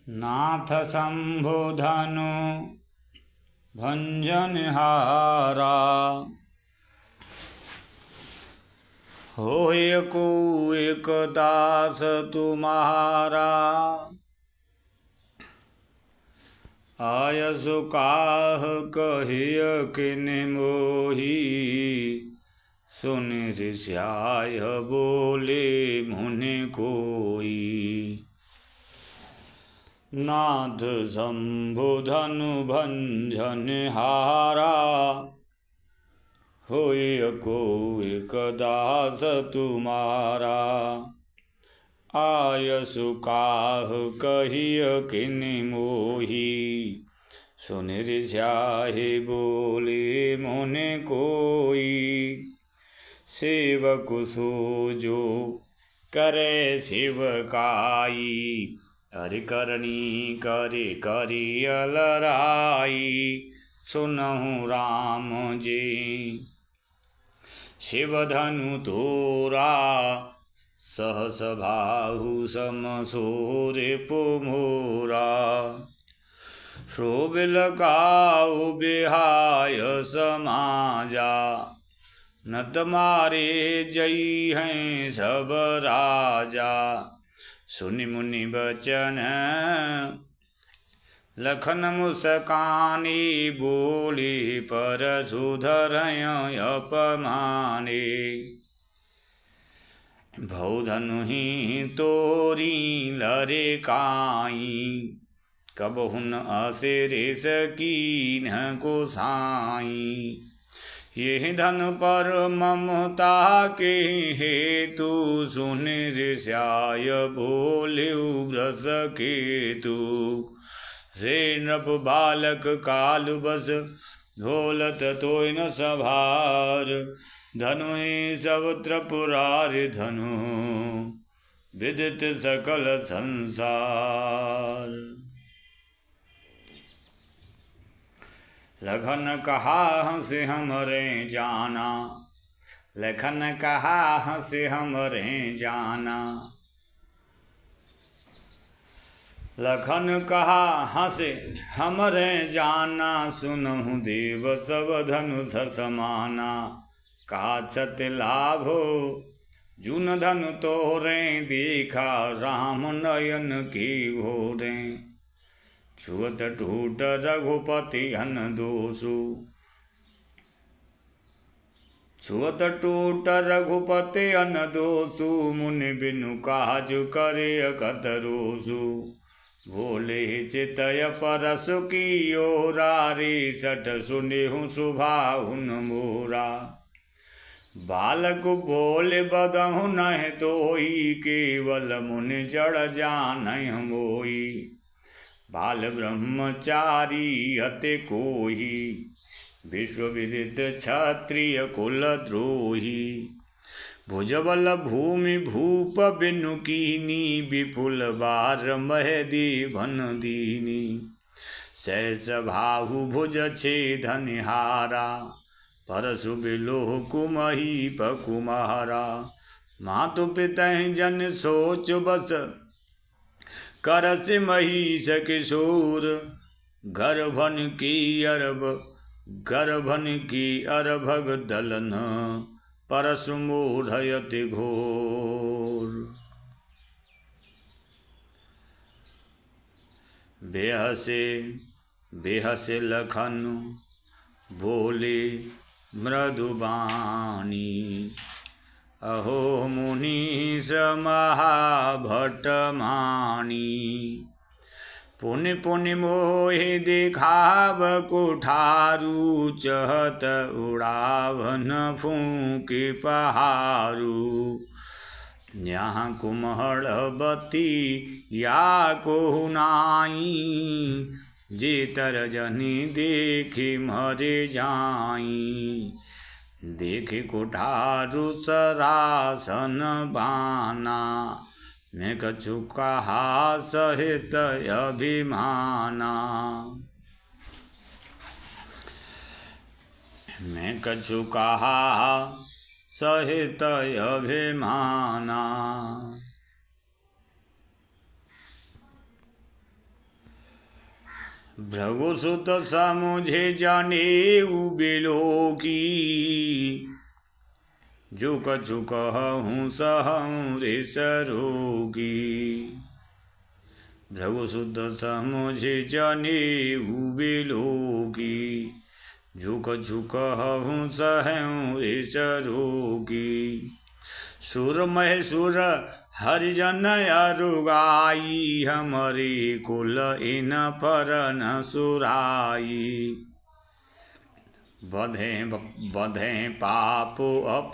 नाथ शंभुधनु भंजनहारा। होय को एक दास तुम्हारा, आयसु काह कहिय किन मोही। सुन ऋषाय बोले मुनि कोई, नाथ शंभुधनु भंजनहारा। होय को एक दास तुम्हारा, आयसु काह कहिय किन मोही। सुन ऋषाहि बोले मुनि कोई, सेवक जो करे शिवकाई। हरि करनी करि करिय लराई। सुनहु राम जी शिवधनु तोरा, सहस बाहु सम रिपु मोरा। शोभिलकाउ बिहाय समाजा, नत मारे जई हैं सब राजा। सुनि मुनि बचन लखन मुस्कानी, बोली परशु धरय अपमाने। भौधनु ही तोरी लरे काई, कबहु न असिरिस कीन्ह गोसाई। ये धन पर ममता के हेतु, सुन ऋषाय बोल्यु व्रस केतु। रे नृप बालक कालु बस, ढोलत तोय न सभार। धनु ही सब त्रिपुरारि धनु, विदित सकल संसार। लखन कहा हंस हमरे जाना, लखन कहा हंस हमरे जाना। लखन कहा हंस हमरे जाना, सुनहु देव सब धनुष समाना। काछत लाभो जुन धनु तोरे, देखा राम नयन की भोरे। छुअत टूट रघुपति हन दोषु, छुअत टूट रघुपति अन दोषु। मुनि बिनु काजु करे अकत रोषु। भोले चितय परसु कियो रारी, सठ सुनिहु सुभाहुन मोरा। बालक बोले बदहु नह तोई, केवल मुनि जड़ जानहि मोई। बाल ब्रह्मचारी अति कोही, विश्व विदित क्षत्रिय कुल द्रोही। भुजबल भूमि भूप बिनु कीनी, विपुल बार महदी भन दीनी। सहस बाहु भुज छेदनहारा, परशु बिलोह कुमही पकुमारा। मातु पितहि जन सोच बस, करस महिष किशोर। गर्भन की अरभग दलन, परशु मूढ़यति घोर। बेहसे लखन बोले मृदुबानी। अहो मुनीश महाभट मानी, पुनि पुनि मोहि दिखाव कुठारू। चहत उड़ावन फूंके पहारू। यहाँ कुम्हड़बती या कोहु नाई, जेतर जनि देखि मरे जाई। देखे कुठारू सरासन बाना, मैं कछु कहा सहित अभिमाना। मैं कछु कहा सहित अभिमाना। भृगुसुत समुझे जनेऊ बिलोकी, जो कछु कहूँ सहूँ रिस रोगी। भृगुसुत समुझे जनेऊ बिलोकी, जो कछु कहूँ सहूँ रिस रोगी। सुर महेशुर हरिजन अरुगाई, हमरे कुल इन पर न सुराई। बधे पाप अप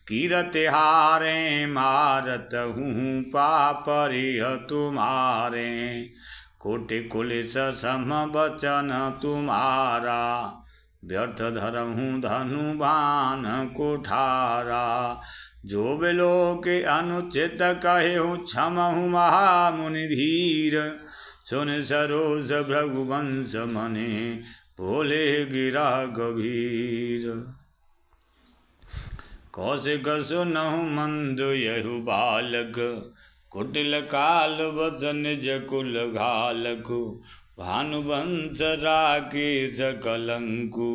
कीरति हारे, मारत हूँ पाप रिह तुम्हारे। कोटि कुलिस सम बचन तुम्हारा, व्यर्थ धरहूँ धनु बाण कुठारा। जो बिलो के अनुचित कहूँ क्षमहु महामुनि धीर, सुन सरोज भृगुवंश मने बोले गिरा गभीर। कौशिक सुनहु मंद यहु बालक, कुटिल काल बचन निज कुल घालकु। भानुवंश राकेश कलंकु,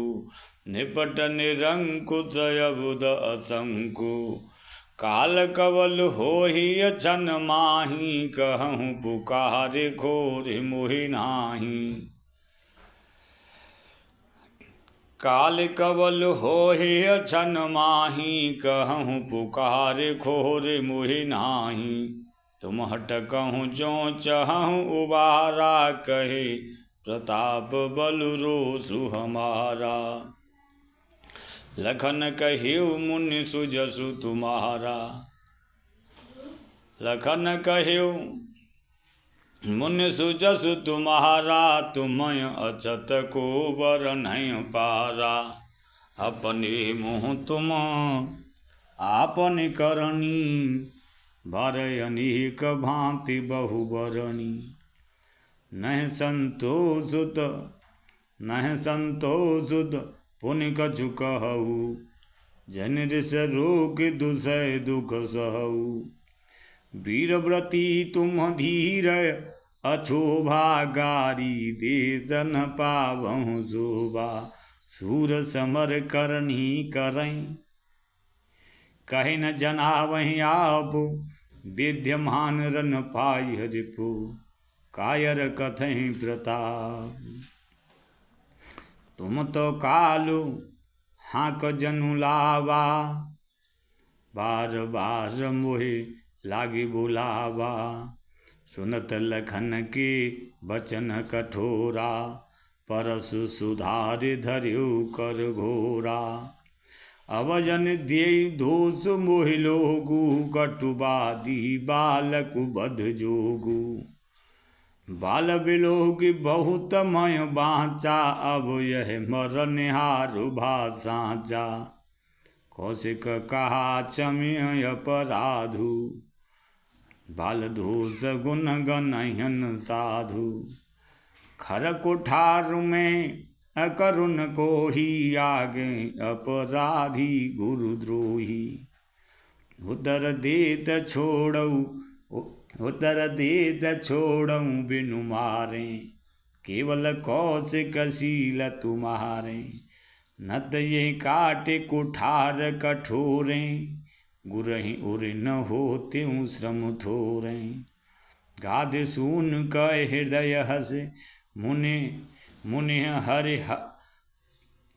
निपट निरंकुश अबुध असंकु। काल कवल होहि अछन माही, कहूँ पुकारे खोरि मोहि नाही। काल कवल होहि अछन माही, कहूँ पुकारे खोरि मोहि नाही। तुम हट कहूँ जो चहूँ उबारा, कहे प्रताप बल रोसु हमारा। लखन कहिउ मुनि सुजसु तुम्हारा, लखन कहिउ मुनि सुजसु तुम्हारा। तुम्हें अचत को बर नहीं पारा, अपने मुँह तुम आपन करनी। बर अनेक भांति बहु बरनी, नहीं संतोषुत पुनि कछु कहु। जन रिस रोग दुसह दुख सहु, वीरव्रती तुम धीर अछोभा। गारी देतन पावहु शोभा, सूर समर करनी करई। कहे न जनावहि आप, विद्यमान रन पाई हरिपु। कायर कथहि प्रताप, तुम तो कालु हाँक जनु लावा। बार बार मोहि लागी बुलावा, सुनत लखन के बचन कठोरा। परसु सुधारि धरिउ कर घोरा, अवजन देई दोष मोहि लोगु। कटुबादी बालकु बध जोगु, बाल बिलोगी बहुत मय बाँचा। अब यह मर निहारु भा साँचा। कौशिक कहा क्षम्य अपराधु, बाल दोष गुण गनहन साधु। खर कुठार में अकरुण को ही, आगे अपराधी गुरुद्रोही। उदर देत छोड़ऊ बिनु मारे, केवल कौशिक शील तुम्हारे। नत ये काटे कुठार कठोरे, गुरहि उर न होते श्रम थोरे। गाध सून कह हृदय हसे, मुनि हरि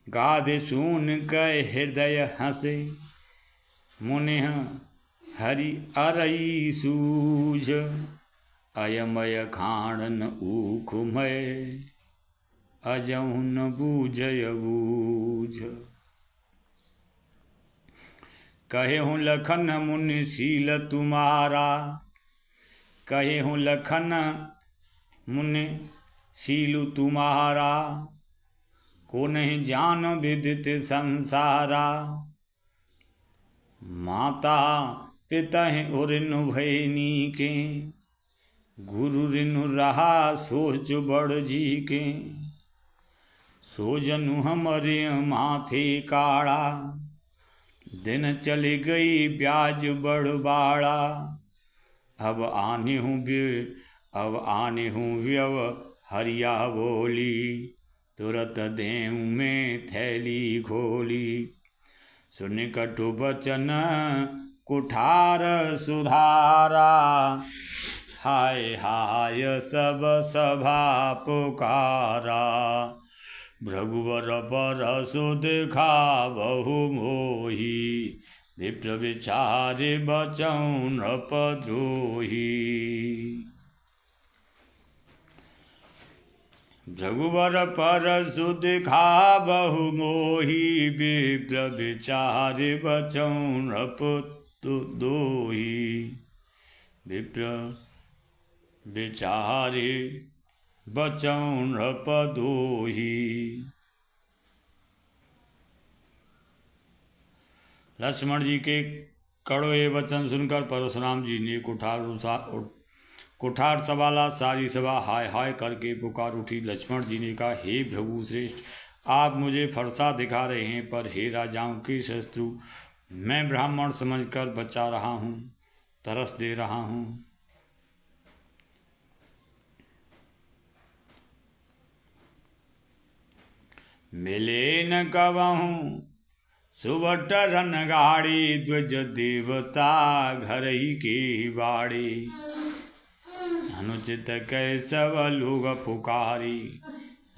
गाध सून कह हृदय हसे। मुनि हरि अरई सूझ, अयमय खाणन ऊखमय। अजहु न बूझय बूझ, कहेहु लखन मुनि शील तुम्हारा। कहेहु लखन मुनि शील तुम्हारा, को नहीं जान विदित संसारा। माता पिता और ऋनु भैनी के, गुरु ऋनु रहा सोच बड़ जी के। सोजनु हमरे माथे काड़ा, दिन चली गई ब्याज बड़बाड़ा। अब आने हूँ व्यवहार हरिया बोली, तुरत देऊ में थैली खोली। सुन कटु बचन कुठार सुधारा, हाय हाय सब सभा पुकारा। भृगुवर पर सुध खाबहु मोही, विप्र विचारे बचौं नृपद्रोही। भृगुवर पर सुध खाबहु मोही, विप्र विचारे बचौं नृपद्रोही। विप्र विचारे बचौं नृपद्रोही। लक्ष्मण जी के कड़वे वचन सुनकर परशुराम जी ने कुठार संभाला। सारी सभा हाय हाय करके पुकार उठी। लक्ष्मण जी ने कहा, हे भृगु श्रेष्ठ, आप मुझे फरसा दिखा रहे हैं, पर हे राजाओं के शत्रु, मैं ब्राह्मण समझकर बचा रहा हूँ, तरस दे रहा हूँ। मिले न कबहूँ सुबट रन गाड़ी, द्विज देवता घर ही के बाड़ी। अनुचित कैसव लोग पुकारी,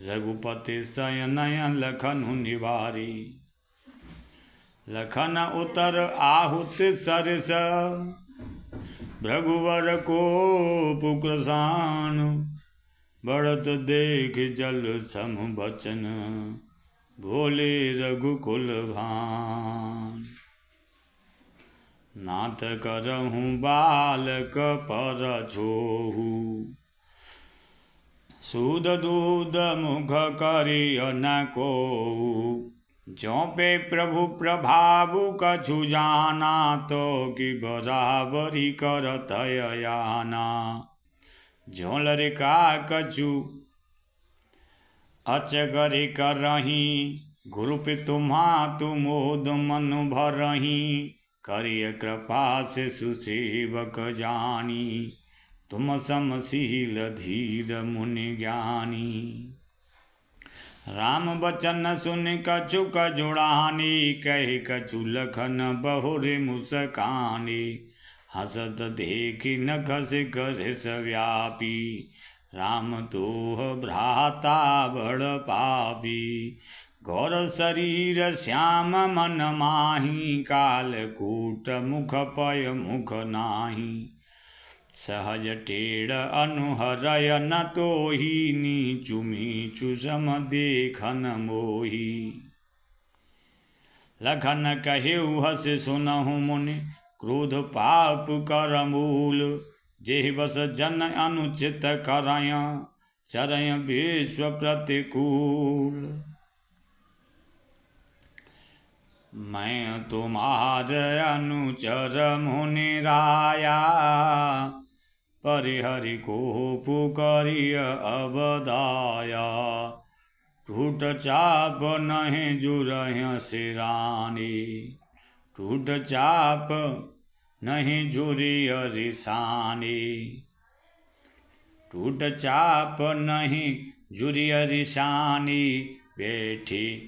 रघुपति शयन लखन निवारी। लखन उतर आहुत सरस, भृगुवर को पुक्रसान। बढ़त देख जल सम बचन, बोले रघुकुल भान। नाथ करहूँ बालक पर छोहू, सूद दूध मुख करिय न कोहू। ज्यों पे प्रभु प्रभावु कछु जाना, तो कि बराबरी करत अयाना। ज्यों लरिका कछु अचगरि करही, गुरु तुम्हा तुमोद मनु भरही। करिय कृपा से सुसेवक जानी, तुम समशील धीर मुनि ज्ञानी। राम बचन सुन कछु कजुड़ानी, कहि कछु लखन बहुरि मुस्कानी। हसत देखि नखस गरिस व्यापी, राम तोह भ्राता बड़ पापी। गौर शरीर श्याम मन माही, कालकूट मुख पय मुख नाही। सहज टेढ़ अनुहरय न तोही, नीचु मीचु सम देखन मोही। लखन कहेउ हस सुनहु मुनि, क्रोध पाप कर मूल। जेहि बस जन अनुचित करय, चरय विश्व प्रतिकूल। मैं तुम्हार अनुचर मुनि राया, परिहरि कोप करिय अबदाया। टूट चाप नहीं जुरह सिरानी, टूट चाप नहीं जुरिय रिसानी। टूट चाप नहीं जुरिय रिसानी, बैठी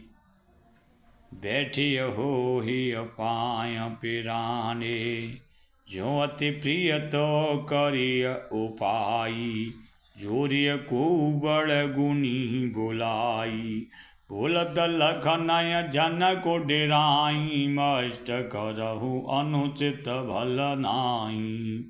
बैठी हो ही पाय पिराने। जो अति प्रिय तो करिय उपाई, जोरिय को बड़ गुनी बुलाई। बोलत लखनय जन को डेराई, मष्ट करहु अनुचित भल नाई।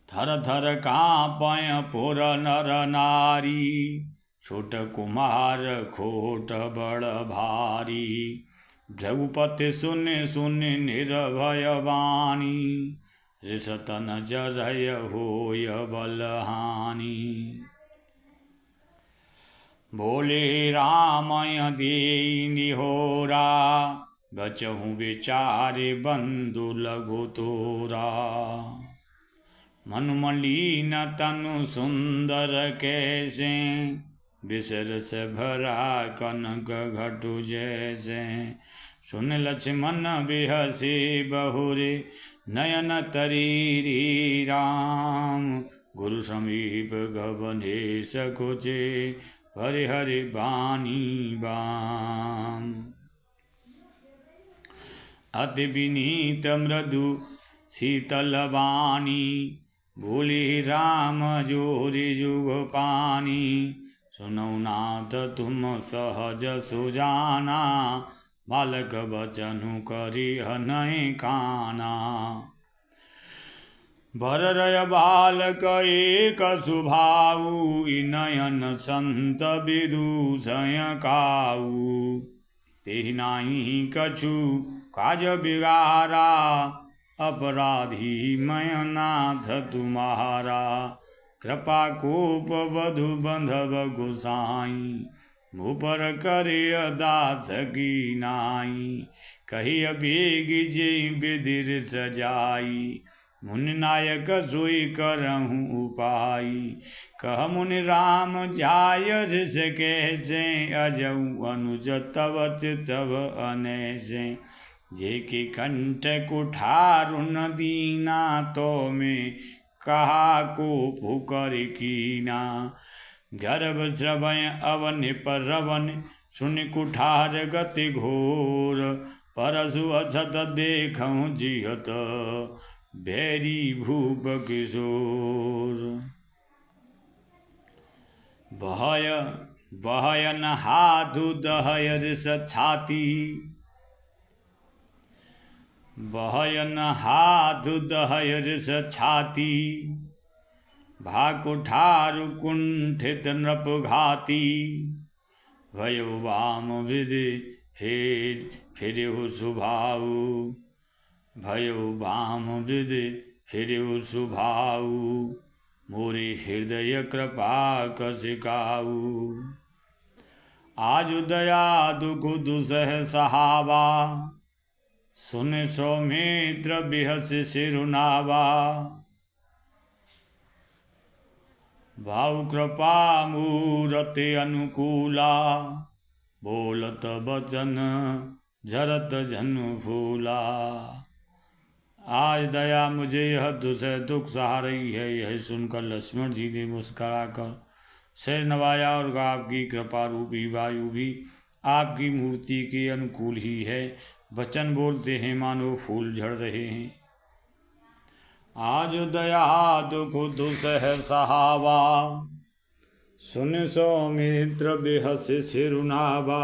थर थर कांपय पुर नर नारी, छोट कुमार खोट बड़ भारी। भृगुपति सुन सुन निर्भय वाणी, रिसत न जरय होय बलहानि। बोले रामय देई निहोरा, बचहु विचारे बंधु लघु तोरा। मन मलिन तनु सुंदर कैसे, बिसर से भरा कनक घटु जैसे। सुन लक्ष्मण बिहसे बहुरे, नयन तरीरी राम। गुरु समीप गबने सकोचे हरि हरि बानी बाम। अति विनीत मृदु शीतल वाणी बोली राम जोरी जुग पानी। सुनौ नाथ तुम सहज सुजाना बालक बचनु करी हनय काना। भररय बालक एक सुभाऊ नयन संत विदूषय काऊ। तेहि नाहि कछु काज बिगारा अपराधी मैं नाथ तुम्हारा। कृपा कोप बधु बंधव गोसाई मुपर करे दास की नाई। कही अबेग जे बिदिर सजाई मुनि नायक सोई करहूँ उपाय। कह मुनि राम जाय जिस कैसे अजऊ अनुज तव चितव अनैसे। जे के कंठ कुठारुन दीना तो में कहा को पुकर कीना। गर्भ श्रवय अवन पर रवन सुन कुठार गति घोर। परसु अछत देखऊँ जियत बैरी भूप किशोर। बहयन हाथु दहय रिस छाती बहयन हाथु दहय रिस छाती। भाकुठारु कुंठित नृप घाती। भयो वाम विधि फिरिहु सुभाऊ भयो वाम विधि फिरिहु सुभाऊ। मोरे हृदय कृपा कसिकाऊ। आजु दया दुख दुसह सहावा सुन सौमित्र बिहस सिरुनावा। भाव कृपा मूरति अनुकूला बोलत बचन झरत जन्म फूला। आज दया मुझे यह दुसह दुख सहा रही है। यह सुनकर लक्ष्मण जी ने मुस्कुराकर सिर नवाया और आपकी कृपा रूपी वायु भी आपकी मूर्ति के अनुकूल ही है। वचन बोलते हैं मानो फूल झड़ रहे हैं। आज दया दुख दुसह सहावा सुन सौमित्र बिहस सिरुनावा।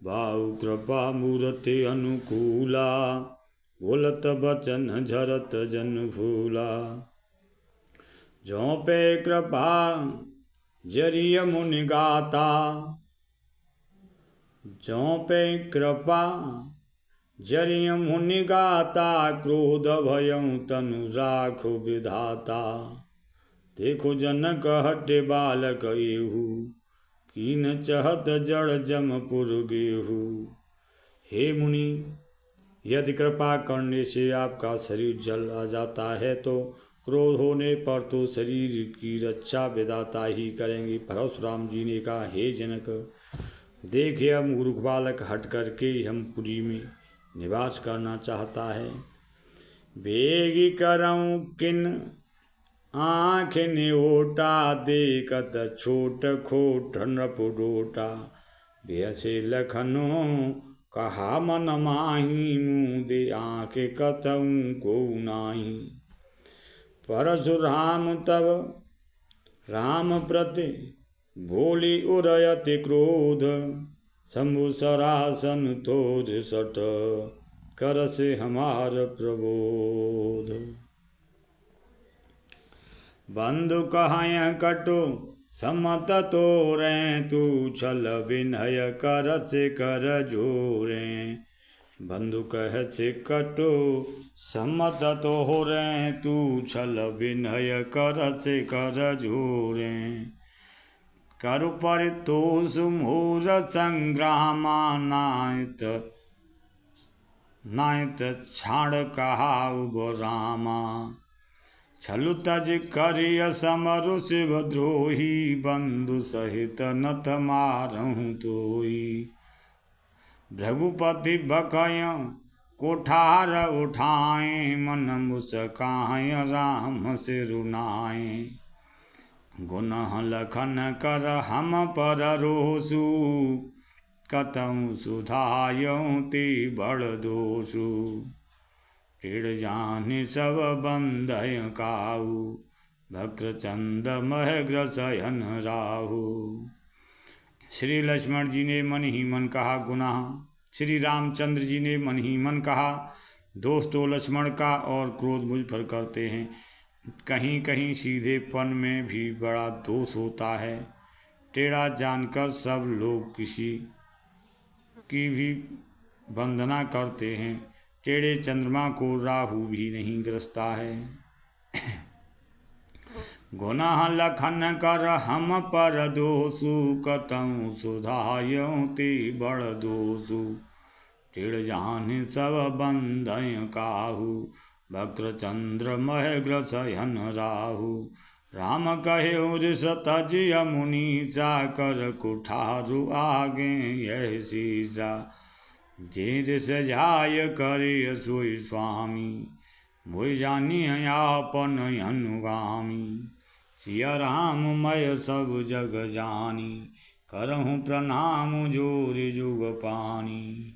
भाव कृपा मूर्ति अनुकूला बोलत बचन झरत जन फूला। जो पे कृपा जरिय मुनि गाता जो पे कृपा जरिय मुनि गाता। क्रोध भयं तनु राखो विधाता। देखो जनक हटे बालक एहू कीन चहत जड़ जमपुर गेहू। हे मुनि यदि कृपा करने से आपका शरीर जल आ जाता है तो क्रोध होने पर तो शरीर की रक्षा विधाता ही करेंगे। परशुराम जी ने कहा हे जनक देखिए अब मूर्ख बालक हट करके यमपुरी में निवास करना चाहता है। बेगी करऊँ किन आँख निओटा देखत छोट खोट नृप डोटा। बेहसे लखनो कहा मन माही मुँह दे आँख कतऊँ को नाही। परशुराम तब राम प्रति बोली उरयति क्रोध। शंभु सरासन तोज सट कर से हमार प्रबोध। बंधु कहय कटु समत तोरे तू छल विनय कर से कर जोरे। बंधु कह से कटु सम्मत तोरे तू छल विनय कर से कर जोरे। करु परितोष मूर संग्रामा नायत छाड़ कहाउ गो रामा। छलु तज करिय समरु शिवद्रोही बंधु सहित नत मारहु तोई। भृगुपति बकय कोठार उठाए मन मुस्काए राम सिरुनाए। गुनह लखन कर हम पर रोसु कतहु सुधायऊ ते बड़ दोषु। टेढ़ जान सब बंधय काहू भक्रचंद मह ग्रसयन राहु। श्री लक्ष्मण जी ने मन ही मन कहा गुनाह, श्री रामचंद्र जी ने मन ही मन कहा दोष तो लक्ष्मण का और क्रोध मुझ पर करते हैं। कहीं कहीं सीधेपन में भी बड़ा दोष होता है। टेढ़ा जानकर सब लोग किसी की भी वंदना करते हैं। टेढ़े चंद्रमा को राहु भी नहीं ग्रसता है। गुनाह लखन कर हम पर दोषु कतहु सुधायऊ ते बड़ दोषु। टेढ़ जान सब बंधय काहू वक्रचंद्र मह ग्रसयन राहु। राम कहे रिसत जिय मुनि चाकर कुठारु आगे यह सीसा। जे रिस जाय करे सोई स्वामी मोहि जानी आपन अनुगामी। सिया राम मय सब जग जानी करहूँ प्रणाम जोर जुग पानी।